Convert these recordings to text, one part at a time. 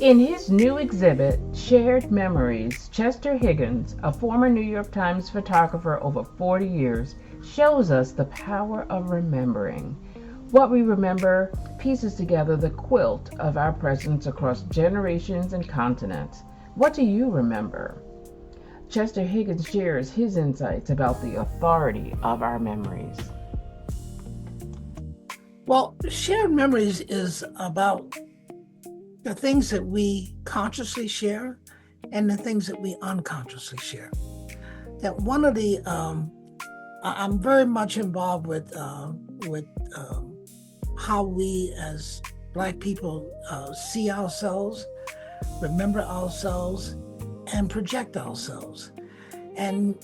In his new exhibit, Shared Memories, Chester Higgins, a former New York Times photographer over 40 years, shows us the power of remembering. What we remember pieces together the quilt of our presence across generations and continents. What do you remember? Chester Higgins shares his insights about the authority of our memories. Well, shared memories is about the things that we consciously share and the things that we unconsciously share. That one of the I'm very much involved with how we as Black people see ourselves, remember ourselves, and project ourselves. And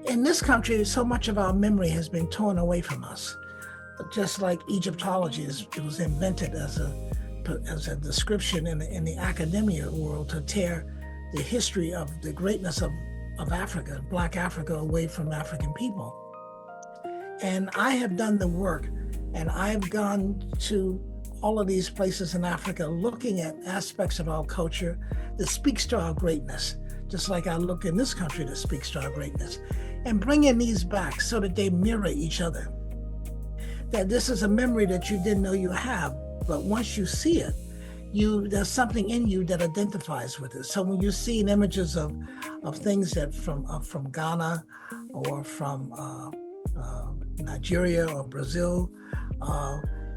in this country, so much of our memory has been torn away from us. Just like Egyptology, it was invented as a description in the academia world to tear the history of the greatness of Africa, Black Africa, away from African people. And I have done the work, and I've gone to all of these places in Africa looking at aspects of our culture that speaks to our greatness, just like I look in this country that speaks to our greatness, and bringing these back so that they mirror each other. That this is a memory that you didn't know you have, but once you see it, there's something in you that identifies with it. So when you're seeing images of things that from Ghana or from Nigeria or Brazil,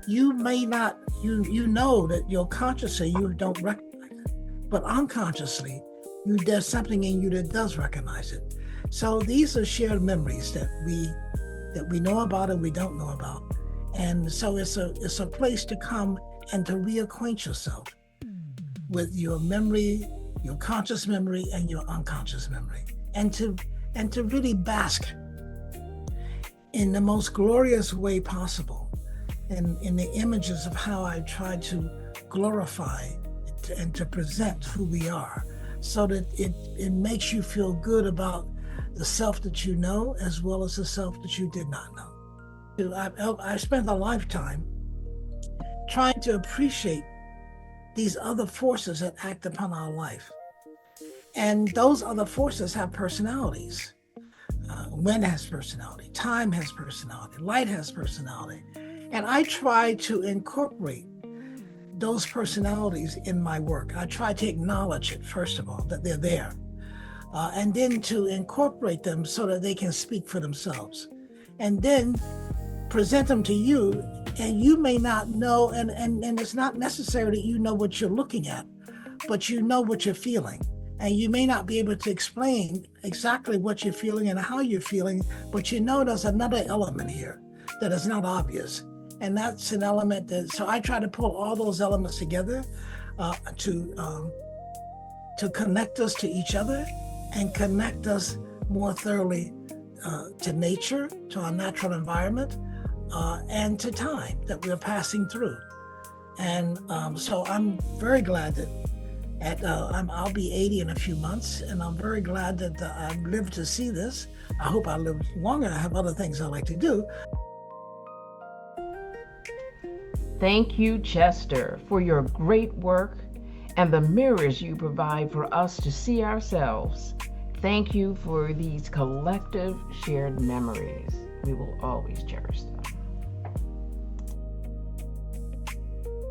you may not, you know that you're consciously you don't recognize it, but unconsciously there's something in you that does recognize it. So these are shared memories that we know about and we don't know about. And so it's a place to come and to reacquaint yourself with your memory, your conscious memory, and your unconscious memory, and to really bask in the most glorious way possible in the images of how I try to glorify and to present who we are, so that it makes you feel good about the self that you know as well as the self that you did not know. I spent a lifetime trying to appreciate these other forces that act upon our life. And those other forces have personalities. Wind has personality, time has personality, light has personality. And I try to incorporate those personalities in my work. I try to acknowledge it, first of all, that they're there. And then to incorporate them so that they can speak for themselves. And then present them to you, and you may not know, and it's not necessary that you know what you're looking at, but you know what you're feeling. And you may not be able to explain exactly what you're feeling and how you're feeling, but you know there's another element here that is not obvious. And that's an element so I try to pull all those elements together to connect us to each other and connect us more thoroughly to nature, to our natural environment, and to time that we're passing through. And so I'm very glad that I'll be 80 in a few months, and I'm very glad that I've lived to see this. I hope I live longer. I have other things I like to do. Thank you, Chester, for your great work and the mirrors you provide for us to see ourselves. Thank you for these collective shared memories. We will always cherish them.